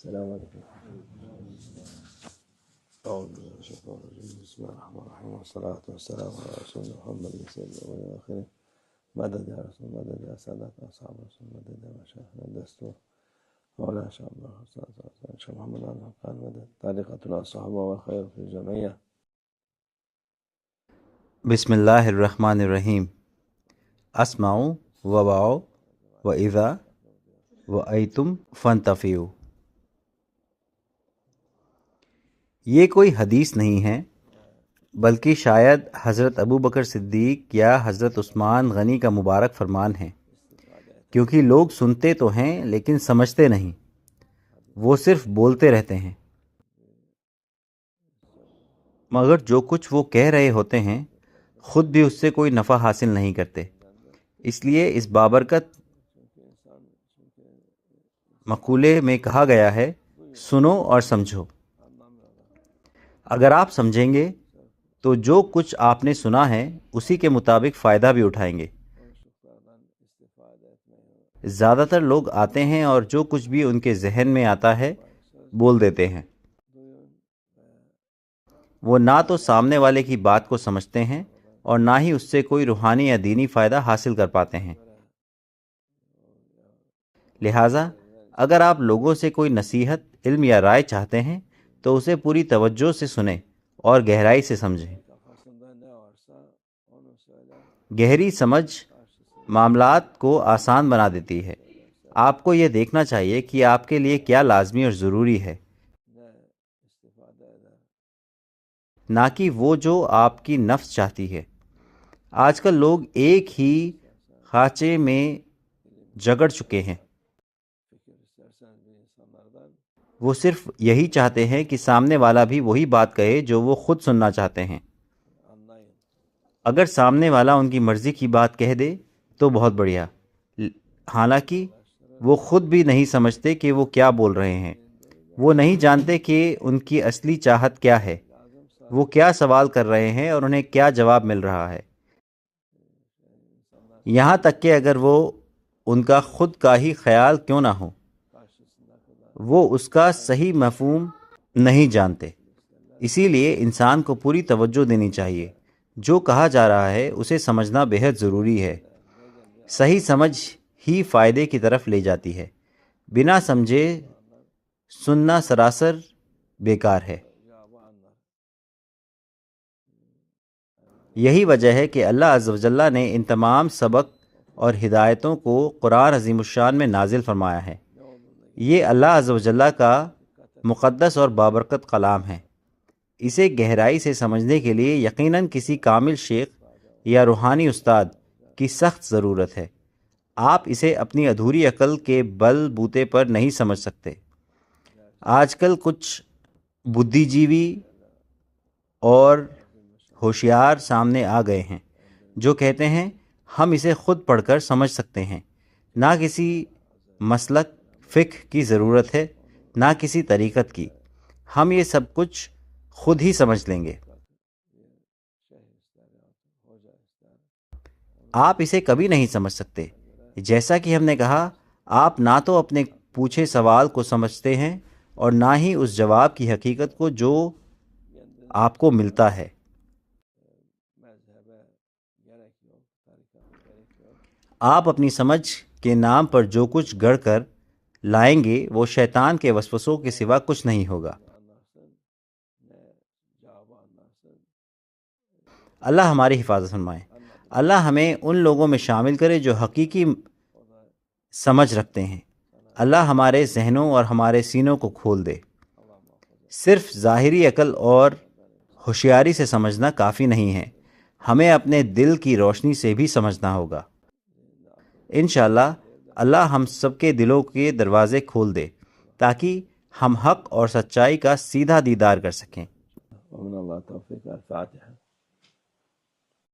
السلام علیکم. أعوذ بالله من الشيطان الرجيم. بسم الله الرحمن الرحيم والصلاة والسلام على رسول محمد سيد الأولين والآخرين. مدد يا رسول، مدد يا سادات أصحاب رسول، مدد يا مشايخنا الدستور مولانا شيخ عبد الله حسين شيخ محمد الحقان. مدد طريقتنا الصحابة والخير في الجمعية. بسم اللہ الرحمن الرحیم. اسمعوا ووعوا وإذا وأیتم فانتفعوا. یہ کوئی حدیث نہیں ہے، بلکہ شاید حضرت ابو بکر صدیق یا حضرت عثمان غنی کا مبارک فرمان ہے، کیونکہ لوگ سنتے تو ہیں لیکن سمجھتے نہیں، وہ صرف بولتے رہتے ہیں، مگر جو کچھ وہ کہہ رہے ہوتے ہیں خود بھی اس سے کوئی نفع حاصل نہیں کرتے. اس لیے اس بابرکت مقولے میں کہا گیا ہے، سنو اور سمجھو. اگر آپ سمجھیں گے تو جو کچھ آپ نے سنا ہے اسی کے مطابق فائدہ بھی اٹھائیں گے. زیادہ تر لوگ آتے ہیں اور جو کچھ بھی ان کے ذہن میں آتا ہے بول دیتے ہیں. وہ نہ تو سامنے والے کی بات کو سمجھتے ہیں اور نہ ہی اس سے کوئی روحانی یا دینی فائدہ حاصل کر پاتے ہیں. لہٰذا اگر آپ لوگوں سے کوئی نصیحت، علم یا رائے چاہتے ہیں تو اسے پوری توجہ سے سنیں اور گہرائی سے سمجھیں. گہری سمجھ معاملات کو آسان بنا دیتی ہے. آپ کو یہ دیکھنا چاہیے کہ آپ کے لیے کیا لازمی اور ضروری ہے، نہ کہ وہ جو آپ کی نفس چاہتی ہے. آج کل لوگ ایک ہی خانچے میں جگڑ چکے ہیں. وہ صرف یہی چاہتے ہیں کہ سامنے والا بھی وہی بات کہے جو وہ خود سننا چاہتے ہیں. اگر سامنے والا ان کی مرضی کی بات کہہ دے تو بہت بڑھیا، حالانکہ وہ خود بھی نہیں سمجھتے کہ وہ کیا بول رہے ہیں. وہ نہیں جانتے کہ ان کی اصلی چاہت کیا ہے، وہ کیا سوال کر رہے ہیں اور انہیں کیا جواب مل رہا ہے. یہاں تک کہ اگر وہ ان کا خود کا ہی خیال کیوں نہ ہو، وہ اس کا صحیح مفہوم نہیں جانتے. اسی لیے انسان کو پوری توجہ دینی چاہیے. جو کہا جا رہا ہے اسے سمجھنا بہت ضروری ہے. صحیح سمجھ ہی فائدے کی طرف لے جاتی ہے. بنا سمجھے سننا سراسر بیکار ہے. یہی وجہ ہے کہ اللہ عز و جل نے ان تمام سبق اور ہدایتوں کو قرآن عظیم الشان میں نازل فرمایا ہے. یہ اللہ عز و جل کا مقدس اور بابرکت کلام ہے. اسے گہرائی سے سمجھنے کے لیے یقیناً کسی کامل شیخ یا روحانی استاد کی سخت ضرورت ہے. آپ اسے اپنی ادھوری عقل کے بل بوتے پر نہیں سمجھ سکتے. آج کل کچھ بدھی جیوی اور ہوشیار سامنے آ گئے ہیں جو کہتے ہیں ہم اسے خود پڑھ کر سمجھ سکتے ہیں. نہ کسی مسلک فقہ کی ضرورت ہے، نہ کسی طریقت کی. ہم یہ سب کچھ خود ہی سمجھ لیں گے. آپ اسے کبھی نہیں سمجھ سکتے. جیسا کہ ہم نے کہا، آپ نہ تو اپنے پوچھے سوال کو سمجھتے ہیں اور نہ ہی اس جواب کی حقیقت کو جو آپ کو ملتا ہے. آپ اپنی سمجھ کے نام پر جو کچھ گڑھ کر لائیں گے وہ شیطان کے وسوسوں کے سوا کچھ نہیں ہوگا. اللہ ہماری حفاظت فرمائے. اللہ ہمیں ان لوگوں میں شامل کرے جو حقیقی سمجھ رکھتے ہیں. اللہ ہمارے ذہنوں اور ہمارے سینوں کو کھول دے. صرف ظاہری عقل اور ہوشیاری سے سمجھنا کافی نہیں ہے، ہمیں اپنے دل کی روشنی سے بھی سمجھنا ہوگا. انشاءاللہ اللہ ہم سب کے دلوں کے دروازے کھول دے تاکہ ہم حق اور سچائی کا سیدھا دیدار کر سکیں. ومن اللہ توفیق. الفاتحہ.